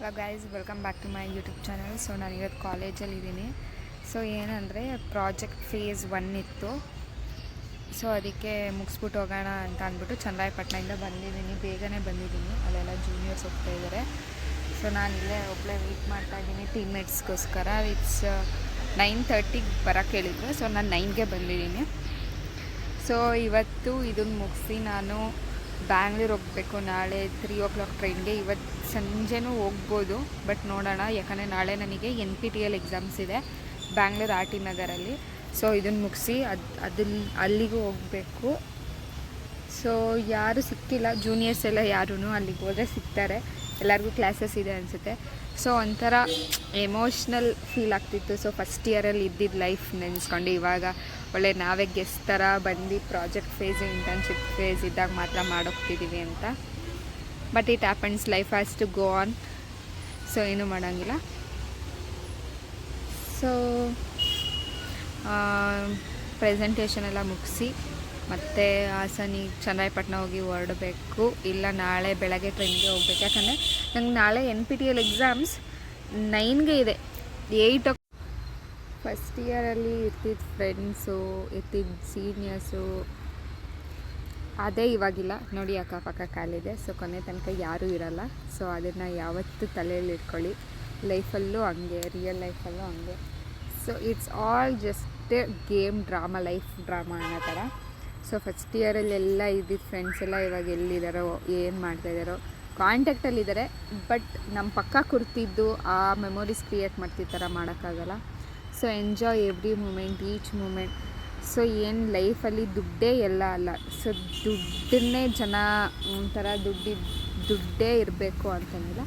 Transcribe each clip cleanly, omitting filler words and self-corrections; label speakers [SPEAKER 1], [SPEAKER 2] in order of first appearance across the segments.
[SPEAKER 1] Hello guys, welcome back to my YouTube channel. So ನಾನಿವತ್ತು ಕಾಲೇಜಲ್ಲಿದ್ದೀನಿ. So ಏನಂದರೆ project phase 1 ಇತ್ತು. ಸೊ ಅದಕ್ಕೆ ಮುಗಿಸ್ಬಿಟ್ಟು ಹೋಗೋಣ ಅಂತ ಅಂದ್ಬಿಟ್ಟು ಚನ್ನರಾಯಪಟ್ಟಣದಿಂದ ಬಂದಿದ್ದೀನಿ. ಬೇಗನೆ ಬಂದಿದ್ದೀನಿ. ಅಲ್ಲೆಲ್ಲ ಜೂನಿಯರ್ಸ್ ಹೋಗ್ತಾ ಇದ್ದಾರೆ. ಸೊ ನಾನಿಲ್ಲೇ ಒಬ್ಬಳೇ ವೆಯ್ಟ್ ಮಾಡ್ತಾಯಿದ್ದೀನಿ ಟೀಮ್ಮೇಟ್ಸ್ಗೋಸ್ಕರ. ಇಟ್ಸ್ 9:30ಗೆ ಬರೋಕ್ಕೆ ಹೇಳಿದ್ರು. ಸೊ ನಾನು 9ಗೆ ಬಂದಿದ್ದೀನಿ. ಸೊ ಇವತ್ತು ಇದನ್ನು ಮುಗಿಸಿ ನಾನು ಬ್ಯಾಂಗ್ಳೂರ್ ಹೋಗಬೇಕು. ನಾಳೆ 3 o'clock ಟ್ರೈನ್ಗೆ. ಇವತ್ತು ಸಂಜೆನೂ ಹೋಗ್ಬೋದು, ಬಟ್ ನೋಡೋಣ. ಯಾಕಂದರೆ ನಾಳೆ ನನಗೆ NPTEL ಎಕ್ಸಾಮ್ಸ್ ಇದೆ ಬ್ಯಾಂಗ್ಳೂರ್ RT ನಗರಲ್ಲಿ. ಸೊ ಇದನ್ನು ಮುಗಿಸಿ ಅಲ್ಲಿಗೂ ಹೋಗಬೇಕು. ಸೊ ಯಾರೂ ಸಿಕ್ಕಿಲ್ಲ, ಜೂನಿಯರ್ಸ್ ಎಲ್ಲ ಯಾರೂ. ಅಲ್ಲಿಗೆ ಹೋದರೆ ಸಿಗ್ತಾರೆ, ಎಲ್ಲರಿಗೂ ಕ್ಲಾಸಸ್ ಇದೆ ಅನಿಸುತ್ತೆ. ಸೊ ಒಂಥರ ಎಮೋಷ್ನಲ್ ಫೀಲ್ ಆಗ್ತಿತ್ತು. ಸೊ ಫಸ್ಟ್ ಇಯರಲ್ಲಿ ಇದ್ದಿದ್ದು ಲೈಫ್ ನೆನೆಸ್ಕೊಂಡು ಇವಾಗ ಒಳ್ಳೆ ನಾವೇ ಗೆಸ್ಟ್ ಥರ ಬಂದು ಪ್ರಾಜೆಕ್ಟ್ ಫೇಸ್, ಇಂಟರ್ನ್ಶಿಪ್ ಫೇಸ್ ಇದ್ದಾಗ ಮಾತ್ರ ಮಾಡೋಗ್ತಿದ್ದೀವಿ ಅಂತ. But it happens, life has to go on. So ಏನೂ ಮಾಡೋಂಗಿಲ್ಲ. ಸೊ ಪ್ರೆಸೆಂಟೇಷನ್ ಎಲ್ಲ ಮುಗಿಸಿ ಮತ್ತು ಹಾಸನಿಗೆ ಚನ್ನರಾಯಪಟ್ಟಣ ಹೋಗಿ ಹೊರಡಬೇಕು. ಇಲ್ಲ ನಾಳೆ ಬೆಳಗ್ಗೆ ಟ್ರೈನ್ಗೆ ಹೋಗ್ಬೇಕು. ಯಾಕಂದರೆ ನಂಗೆ ನಾಳೆ NPTEL ಎಕ್ಸಾಮ್ಸ್ 9ಗೆ ಇದೆ. 8 ಫಸ್ಟ್ ಇಯರಲ್ಲಿ ಇರ್ತಿದ್ದ ಫ್ರೆಂಡ್ಸು, ಇರ್ತಿದ್ದ ಸೀನಿಯರ್ಸು ಅದೇ ಇವಾಗಿಲ್ಲ ನೋಡಿ. ಅಕ್ಕಪಕ್ಕ ಕಾಲಿದೆ. ಸೊ ಕೊನೆ ತನಕ ಯಾರೂ ಇರಲ್ಲ. ಸೊ ಅದನ್ನು ಯಾವತ್ತೂ ತಲೆಯಲ್ಲಿ ಇಟ್ಕೊಳ್ಳಿ. ಲೈಫಲ್ಲೂ ಹಂಗೆ, ರಿಯಲ್ ಲೈಫಲ್ಲೂ ಹಂಗೆ. So it's all just game, drama, life drama ಅನ್ನೋ ಥರ. ಸೊ ಫಸ್ಟ್ ಇಯರಲ್ಲೆಲ್ಲ ಇದ್ದಿದ್ದು ಫ್ರೆಂಡ್ಸ್ ಎಲ್ಲ ಇವಾಗ ಎಲ್ಲಿದ್ದಾರೋ, ಏನು ಮಾಡ್ತಾಯಿದ್ದಾರೋ, ಕಾಂಟ್ಯಾಕ್ಟಲ್ಲಿದ್ದಾರೆ. ಬಟ್ ನಮ್ಮ ಪಕ್ಕ ಕುರ್ತಿದ್ದು ಆ ಮೆಮೊರೀಸ್ ಕ್ರಿಯೇಟ್ ಮಾಡ್ತಿದ್ದ ಥರ ಮಾಡೋಕ್ಕಾಗಲ್ಲ. So enjoy every moment, each moment. So ಏನು ಲೈಫಲ್ಲಿ ದುಡ್ಡೇ ಎಲ್ಲ ಅಲ್ಲ. ಸೊ ದುಡ್ಡನ್ನೇ ಜನ ಒಂಥರ ದುಡ್ಡೇ ಇರಬೇಕು ಅಂತಂದಿಲ್ಲ.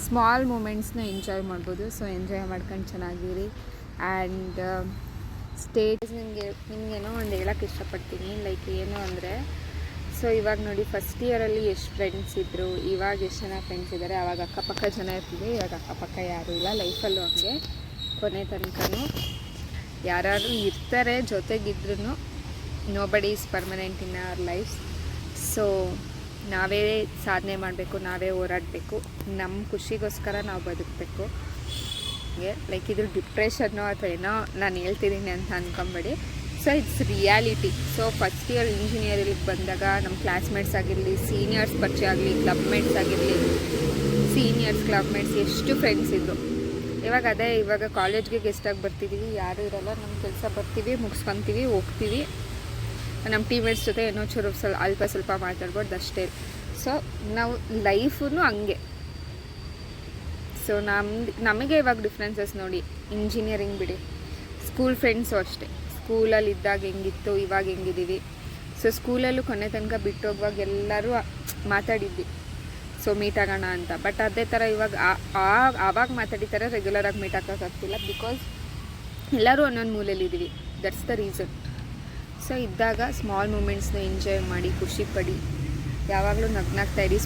[SPEAKER 1] ಸ್ಮಾಲ್ ಮೂಮೆಂಟ್ಸ್ನ ಎಂಜಾಯ್ ಮಾಡ್ಬೋದು. ಸೊ ಎಂಜಾಯ್ ಮಾಡ್ಕೊಂಡು ಚೆನ್ನಾಗಿರಿ. ಆ್ಯಂಡ್ ನಿಮಗೇನೋ ಒಂದು ಹೇಳೋಕ್ಕೆ ಇಷ್ಟಪಡ್ತೀನಿ. ಲೈಕ್ ಏನು ಅಂದರೆ, ಸೊ ಇವಾಗ ನೋಡಿ ಫಸ್ಟ್ ಇಯರಲ್ಲಿ ಎಷ್ಟು ಫ್ರೆಂಡ್ಸ್ ಇದ್ದರು, ಇವಾಗ ಎಷ್ಟು ಜನ ಫ್ರೆಂಡ್ಸ್ ಇದ್ದಾರೆ. ಆವಾಗ ಅಕ್ಕಪಕ್ಕ ಜನ ಇರ್ತಿದ್ವಿ, ಇವಾಗ ಅಕ್ಕಪಕ್ಕ ಯಾರೂ ಇಲ್ಲ. ಲೈಫಲ್ಲೂ ಹಂಗೆ ಕೊನೆ ತನಕನೂ ಯಾರು ಇರ್ತಾರೆ ಜೊತೆಗಿದ್ರೂ. Nobody is permanent in our life. So ನಾವೇ ಸಾಧನೆ ಮಾಡಬೇಕು, ನಾವೇ ಹೋರಾಡಬೇಕು, ನಮ್ಮ ಖುಷಿಗೋಸ್ಕರ ನಾವು ಬದುಕಬೇಕು. ಲೈಕ್ ಇದು ಡಿಪ್ರೆಷನ್ನು ಅಥವಾ ಏನೋ ನಾನು ಹೇಳ್ತಿದ್ದೀನಿ ಅಂತ ಅಂದ್ಕೊಂಬೇಡಿ. So it's reality. So first year engineering ಬಂದಾಗ ನಮ್ಮ ಕ್ಲಾಸ್ಮೇಟ್ಸ್ ಆಗಿರಲಿ, ಸೀನಿಯರ್ಸ್ ಪರಿಚಯ ಆಗಲಿ, ಕ್ಲಬ್ಮೇಟ್ಸ್ ಆಗಿರಲಿ, ಸೀನಿಯರ್ಸ್ ಕ್ಲಬ್ಮೇಟ್ಸ್ ಎಷ್ಟು ಫ್ರೆಂಡ್ಸ್ ಇದ್ದರು. ಇವಾಗ ಕಾಲೇಜ್ಗೆ ಗೆಸ್ಟಾಗಿ ಬರ್ತಿದ್ದೀವಿ, ಯಾರೂ ಇರೋಲ್ಲ. ನಮ್ಮ ಕೆಲಸ ಬರ್ತೀವಿ, ಮುಗಿಸ್ಕೊತೀವಿ, ಹೋಗ್ತೀವಿ. ನಮ್ಮ ಟೀಮೇಟ್ಸ್ ಜೊತೆ ಏನೋ ಚೂರು ಅಲ್ಪ ಸ್ವಲ್ಪ ಮಾತಾಡ್ಬೋದು ಅಷ್ಟೇ. ಸೊ ನಾವು ಲೈಫೂ ಹಂಗೆ. ಸೊ ನಮಗೆ ಇವಾಗ ಡಿಫ್ರೆನ್ಸಸ್ ನೋಡಿ. ಇಂಜಿನಿಯರಿಂಗ್ ಬಿಡಿ, ಸ್ಕೂಲ್ ಫ್ರೆಂಡ್ಸು ಅಷ್ಟೇ. ಸ್ಕೂಲಲ್ಲಿ ಇದ್ದಾಗ ಹೆಂಗಿತ್ತು, ಇವಾಗ ಹೆಂಗಿದ್ದೀವಿ. ಸೊ ಸ್ಕೂಲಲ್ಲೂ ಕೊನೆ ತನಕ ಬಿಟ್ಟು ಹೋಗುವಾಗ ಎಲ್ಲರೂ ಮಾತಾಡಿದ್ವಿ, ಸೊ ಮೀಟ್ ಆಗೋಣ ಅಂತ. ಬಟ್ ಅದೇ ಥರ ಇವಾಗ ಆವಾಗ ಮಾತಾಡಿತಾರೆ, ರೆಗ್ಯುಲರಾಗಿ ಮೀಟ್ ಆಗೋಕ್ಕಾಗ್ತಿಲ್ಲ. ಬಿಕಾಸ್ ಎಲ್ಲರೂ ಒಂದೊಂದು ಮೂಲೆಯಲ್ಲಿದ್ದೀವಿ. That's the reason. ಸೊ ಇದ್ದಾಗ ಸ್ಮಾಲ್ ಮೂಮೆಂಟ್ಸ್ನ ಎಂಜಾಯ್ ಮಾಡಿ, ಖುಷಿ ಪಡಿ, ಯಾವಾಗಲೂ ನಗ್ನಾಗ್ತಾ ಇರಿ.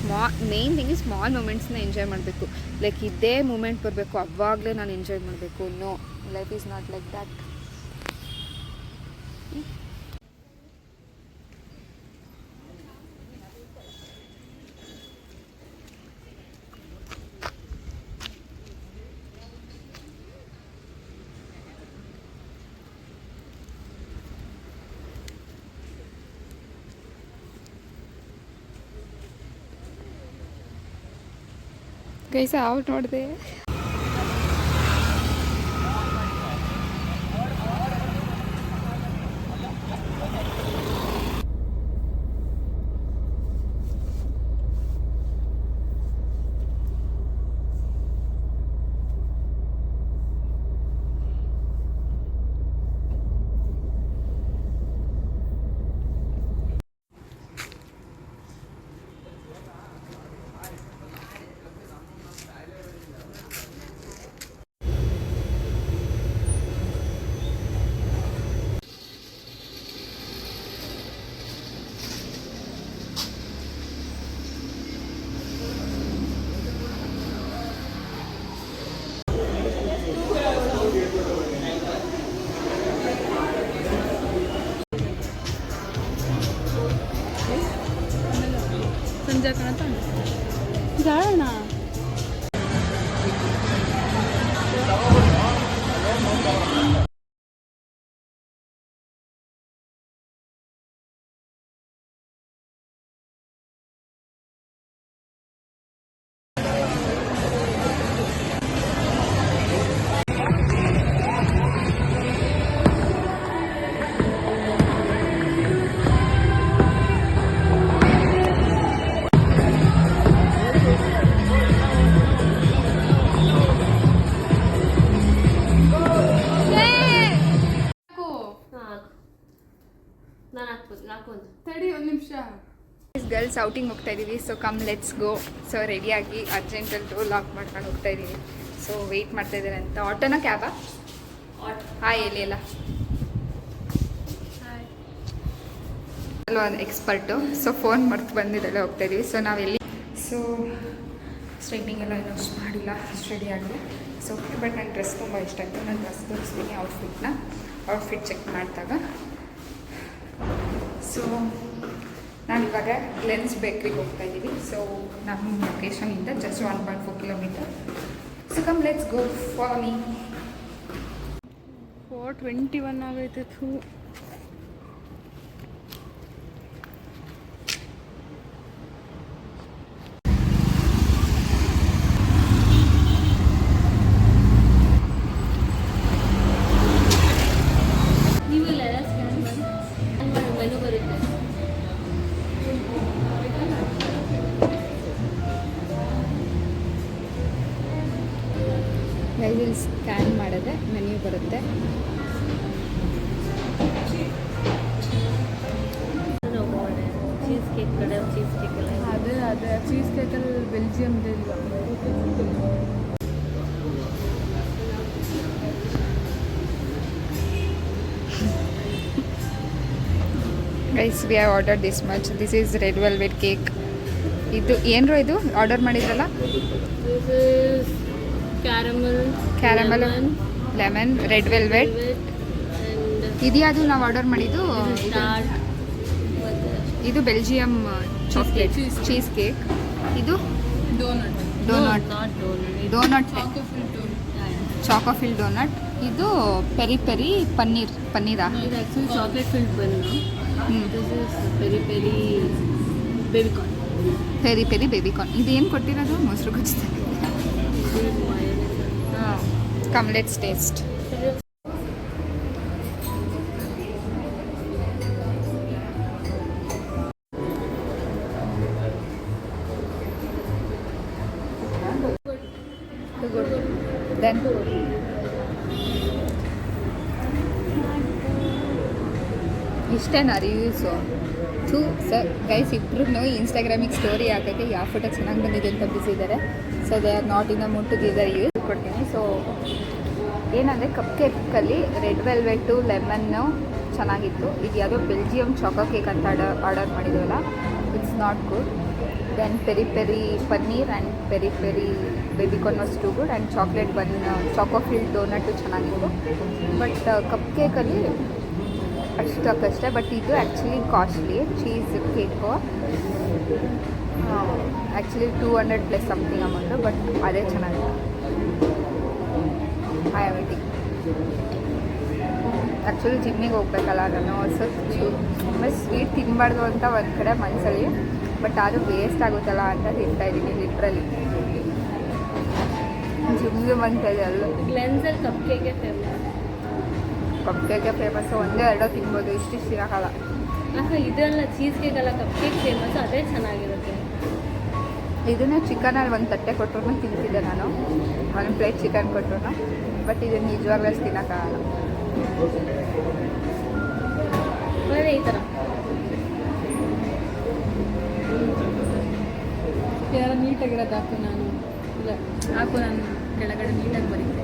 [SPEAKER 1] ಮೇಯ್ನ್ ಥಿಂಗ್ ಸ್ಮಾಲ್ ಮೂಮೆಂಟ್ಸ್ನ ಎಂಜಾಯ್ ಮಾಡಬೇಕು. ಲೈಕ್ ಇದೇ ಮೂಮೆಂಟ್ ಬರಬೇಕು, ಅವಾಗಲೇ ನಾನು ಎಂಜಾಯ್ ಮಾಡಬೇಕು. No, life is not like that. Guys out ನೋಡಿದೆ. ಗೈಸ್ ಔಟಿಂಗ್ ಹೋಗ್ತಾ ಇದ್ದೀವಿ. So come let's go. So ರೆಡಿಯಾಗಿ ಅರ್ಜೆಂಟಲ್ಲಿ ಲಾಕ್ ಮಾಡ್ಕೊಂಡು ಹೋಗ್ತಾ ಇದ್ದೀವಿ. ಸೊ ವೆಯ್ಟ್ ಮಾಡ್ತಾ ಇದ್ದಾರೆ ಅಂತ. ಆಟೋನ ಕ್ಯಾಬಾ? ಹಾಯ್ ಎಲ್ಲಿ ಎಲ್ಲ ಒಂದು ಎಕ್ಸ್ಪರ್ಟು. ಸೊ ಫೋನ್ ಮರ್ತು ಬಂದಿದ್ದೆಲ್ಲ ಹೋಗ್ತಾ ಇದ್ದೀವಿ. ಸೊ ನಾವೆಲ್ಲಿ ಸೊ ಸ್ಟ್ರೈಟ್ನಿಂಗ್ ಎಲ್ಲ ಇನ್ನೂ ಮಾಡಿಲ್ಲ, ರೆಡಿ ಆಗಿದೆ. ಸೊ ಬಟ್ ನನ್ನ ಡ್ರೆಸ್ ತುಂಬ ಇಷ್ಟ ಆಯಿತು. ನಾನು ಡ್ರೆಸ್ ತೋರಿಸ್ತೀನಿ ಔಟ್ಫಿಟ್ ಚೆಕ್ ಮಾಡಿದಾಗ. ಸೊ ನಾವಿವಾಗ ಗ್ಲೆನ್ಸ್ ಬೇಕ್ರಿಗೆ ಹೋಗ್ತಾ ಇದ್ದೀವಿ. ಸೊ ನಮ್ಮ ಲೊಕೇಶನಿಂದ just 1.4 kilometre. So come let's go for me. 4:21 ಆಗೈತೆ. ಇಲ್ಲಿ ಸ್ಕ್ಯಾನ್ ಮಾಡಿದ್ರೆ ಮೆನ್ಯೂ ಬರುತ್ತೆ.
[SPEAKER 2] ಚೀಸ್ ಕೇಕ್ ಕಡೆ ಚೀಸ್ ಕೇಕ್ ಎಲ್ಲ ಅದೇ ಚೀಸ್ ಕೇಕಲ್ಲಿ ಬೆಲ್ಜಿಯಮ್ದಿಲ್ಲ.
[SPEAKER 1] Guys we have order this much. This is red velvet cake. ಇದು ಏನರು ಇದು ಆರ್ಡರ್ ಮಾಡಿದ್ರಲ್ಲ? Caramel lemon red velvet. ಇದ್ಯಾವುದು ನಾವು ಆರ್ಡರ್ ಮಾಡಿದ್ದು? ಇದು ಬೆಲ್ಜಿಯಂ ಚಾಕ್ಲೇಟ್ ಚೀಸ್ ಕೇಕ್. ಇದು ಡೋನಟ್ ಚಾಕೋಫಿಲ್ ಡೋನಟ್. ಇದು ಪೆರಿ ಪೆರಿ ಪನ್ನೀರಾ?
[SPEAKER 2] ಚಾಕ್ಲೇಟ್ ಫಿಲ್ಡ್ ಬನ್.
[SPEAKER 1] Peri peri baby corn. ಇದೇನು ಕೊಟ್ಟಿರೋದು? ಮೊಸರು ಗೊಜ್ಜು. Come, let's taste. Good. Then. ಇಷ್ಟೇನಾ ರಿವ್ಯೂಸು? ಸರ್ ಗೈಸ್ ಇಬ್ಬರು ಇನ್ಸ್ಟಾಗ್ರಾಮಿಗೆ ಸ್ಟೋರಿ ಹಾಕೋಕ್ಕೆ ಯಾವ ಫೋಟೋ ಚೆನ್ನಾಗಿ ಬಂದಿದೆ ಅಂತ ಬಿಸಿದ್ದಾರೆ. So they are not in the mood to give the review ಕೊಡ್ತೀನಿ. ಸೊ ಏನಂದರೆ ಕಪ್ ಕೇಕಲ್ಲಿ ರೆಡ್ ವೆಲ್ವೆಟ್ಟು ಲೆಮನ್ನು ಚೆನ್ನಾಗಿತ್ತು. ಇದು ಯಾವುದೋ ಬೆಲ್ಜಿಯಂ ಚಾಕೋ ಕೇಕ್ ಅಂತ ಆರ್ಡರ್ ಮಾಡಿದ್ವಲ್ಲ, it's not good. Then peri peri paneer and peri peri baby corn was too good. And chocolate bun choco fill donut ಚೆನ್ನಾಗಿತ್ತು. But cup ಕೇಕಲ್ಲಿ ಅಷ್ಟಕ್ಕಷ್ಟೇ. ಬಟ್ ಇದು actually costly cheese cake. Actually 200+ something amount. But ಅದೇ ಚೆನ್ನಾಗಿತ್ತು. I am eating. Actually ಜಿಮ್ಮಿಗೆ ಹೋಗ್ಬೇಕಲ್ಲ ನಾನು. So ತುಂಬ sweet ತಿನ್ನಬಾರ್ದು ಅಂತ ಒಂದು ಕಡೆ ಮನಸ್ಸಲ್ಲಿ, ಬಟ್ ಅದು ವೇಸ್ಟ್ ಆಗುತ್ತಲ್ಲ ಅಂತ ತಿಂತಾಯಿದ್ದೀನಿ ಲಿಟ್ರಲಿ. ಜಿಮ್ಗೆ ಬಂತಾಯಿದೆ ಅಲ್ಲ.
[SPEAKER 2] ಗ್ಲೆನ್ಸಲ್ಲಿ ಕಪ್ ಕೇಕೆ ಫೇಮಸ್.
[SPEAKER 1] ಕಪ್ ಕೇಕೆ ಫೇಮಸ್ಸು. ಒಂದೇ ಎರಡೋ ತಿನ್ಬೋದು, ಇಷ್ಟು ತಿನ್ನೋಕ್ಕಲ್ಲ.
[SPEAKER 2] ಇದೆಲ್ಲ ಚೀಸ್ ಕೇಕ್ ಎಲ್ಲ ಕಪ್ ಕೇಕ್ ಫೇಮಸ್, ಅದೇ ಚೆನ್ನಾಗಿರುತ್ತೆ.
[SPEAKER 1] ಇದನ್ನೇ ಚಿಕನಲ್ಲಿ ಒಂದು ತಟ್ಟೆ ಕೊಟ್ಟರು ತಿಂತಿದ್ದೆ ನಾನು, 1 ಪ್ಲೇಟ್ ಚಿಕನ್ ಕೊಟ್ಟರು. ಬಟ್ ಇದನ್ನು ನಿಜವಾಗ್ಲೂ ಅಷ್ಟು ತಿನ್ನೋಕ್ಕಾಗಲ್ಲ.
[SPEAKER 2] ಈ ಥರ ಯಾರ ನೀಟಾಗಿರೋದು ಹಾಕು. ನಾನು ಇಲ್ಲ ಹಾಕು, ನಾನು ಕೆಳಗಡೆ ನೀಟಾಗಿ ಬರೀತೀನಿ.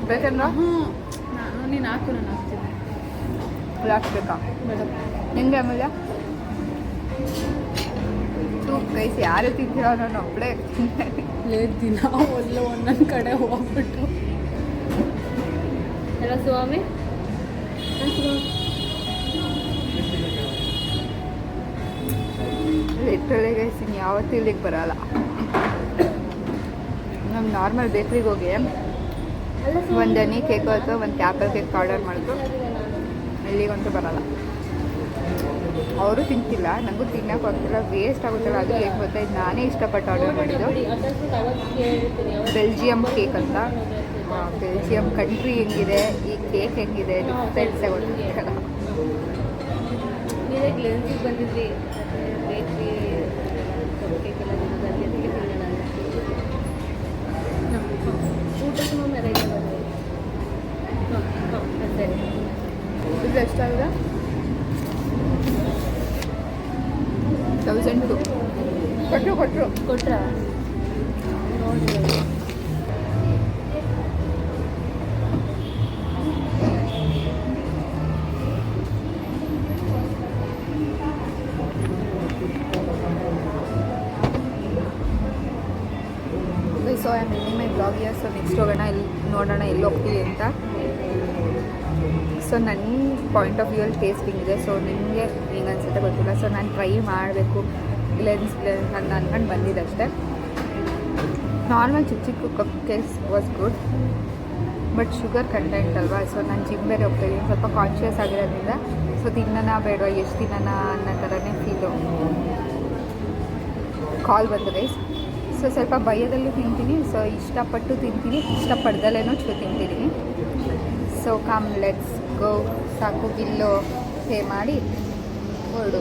[SPEAKER 1] ಬೇಕಂದ್ರೆ
[SPEAKER 2] ನೀನು ಹಾಕು, ನಾನು ಹಾಕ್ತೀನಿ.
[SPEAKER 1] ಹಾಕ್ಬೇಕಾ
[SPEAKER 2] ಮೇಡಮ್
[SPEAKER 1] ನಿಮಗೆ? ಆಮೇಲೆ ಗೈಸ್ ಯಾರು ತಿಂತೀರೋ ನಾನು ಒಬ್ಬಳೇ
[SPEAKER 2] ದಿನ ಒಳ್ಳೆ ಒಂದೊಂದು ಕಡೆ ಹೋಗ್ಬಿಟ್ಟು ಎಲ್ಲ ಸ್ವಾಮಿ
[SPEAKER 1] ಲಿಟ್ರಲಿ ಗೈಸ್ ಇನ್ನು ಯಾವತ್ತೂ ಇಲ್ಲಿಗೆ ಬರೋಲ್ಲ. ನಮ್ಮ ನಾರ್ಮಲ್ ಬೇಕ್ರಿಗೆ ಹೋಗಿ ಒಂದು ಹನಿ ಕೇಕ್ ಅಥವಾ ಒಂದು ಕ್ಯಾಪಲ್ ಕೇಕ್ ಆರ್ಡರ್ ಮಾಡಿದ್ರು, ಇಲ್ಲಿಗಂತೂ ಬರೋಲ್ಲ. ಅವರು ತಿಂತಿಲ್ಲ, ನನಗೂ ತಿನ್ನೋಕೆ ಹೋಗ್ತಿಲ್ಲ, ವೇಸ್ಟ್ ಆಗುತ್ತಲ್ಲ. ಅದು ಹೇಗೆ ಗೊತ್ತಾಯ್ತು, ನಾನೇ ಇಷ್ಟಪಟ್ಟು ಆರ್ಡರ್ ಮಾಡಿದ್ದು. ಬೆಲ್ಜಿಯಂ ಕೇಕ್ ಅಂತ. ಬೆಲ್ಜಿಯಂ ಕಂಟ್ರಿ ಹೆಂಗಿದೆ, ಈ ಕೇಕ್ ಹೆಂಗಿದೆ, ಡಿಫ್ರೆನ್ಸೇ ಗೊತ್ತಾಗಲ್ಲ.
[SPEAKER 2] ನೀವೇ ಗ್ಲೆನ್ಸಿಗೆ ಬಂದಿದ್ರಿ ಬೇಕ್ರಿ ಕೇಕೆಲ್ಲ ತಿನ್ನೋದಲ್ಲಿ ಅದಕ್ಕೆ ತಿನ್ನೋಣ. ಊಟಕ್ಕೂ ಮೆರಗೆ ಬಂದಿದೆ. ಸರಿ,
[SPEAKER 1] ಇದು ಎಷ್ಟಾಗಿದೆ?
[SPEAKER 2] ಕೊಟ್ರ ನೋಡಿಲ್ಲ.
[SPEAKER 1] So I am ending my blog year. So next ಹೋಗೋಣ, ಇಲ್ಲಿ ನೋಡೋಣ ಎಲ್ಲಿ ಹೋಗ್ತೀವಿ ಅಂತ. ಸೊ ನನ್ನ ಪಾಯಿಂಟ್ ಆಫ್ ವ್ಯೂಯಲ್ಲಿ ಟೇಸ್ಟಿಂಗ್ ಇದೆ. ಸೊ ನಿಮಗೆ ಹೆಂಗೆ ಅನ್ಸುತ್ತೆ ಗೊತ್ತಿಲ್ಲ. ಸೊ ನಾನು ಟ್ರೈ ಮಾಡಬೇಕು ಲೆನ್ಸ್ ಅಂತ ಅಂದ್ಕೊಂಡು ಬಂದಿದ್ದೆ ಅಷ್ಟೇ. ನಾರ್ಮಲ್ ಚಿಕ್ಕ ಚಿಕ್ಕ cup cakes was good, but sugar content ಅಲ್ವಾ. ಸೊ ನಾನು ಜಿಮ್ ಬೇರೆ ಹೋಗ್ತಾಯಿದ್ದೀನಿ, ಸ್ವಲ್ಪ ಕಾನ್ಷಿಯಸ್ ಆಗಿರೋದ್ರಿಂದ ಸೊ ತಿನ್ನೋಣ ಬೇಡವಾ, ಎಷ್ಟು ತಿನ್ನೋಣ ಅನ್ನೋ ಥರನೇ ಫೀಲು. ಕಾಲ್ ಬಂದಿದೆ. ಸೊ ಸ್ವಲ್ಪ ಭಯದಲ್ಲೂ ತಿಂತೀನಿ, ಸೊ ಇಷ್ಟಪಟ್ಟು ತಿಂತೀನಿ, ಇಷ್ಟಪಡ್ದಲ್ಲೇ ತಿಂತೀನಿ. ಸೊ ಕಮ್ ಲೆಟ್ಸ್ ಗೋ. ಸಾಕು ಬಿಲ್ಲು ಪೇ ಮಾಡಿ ಹೊರಡು.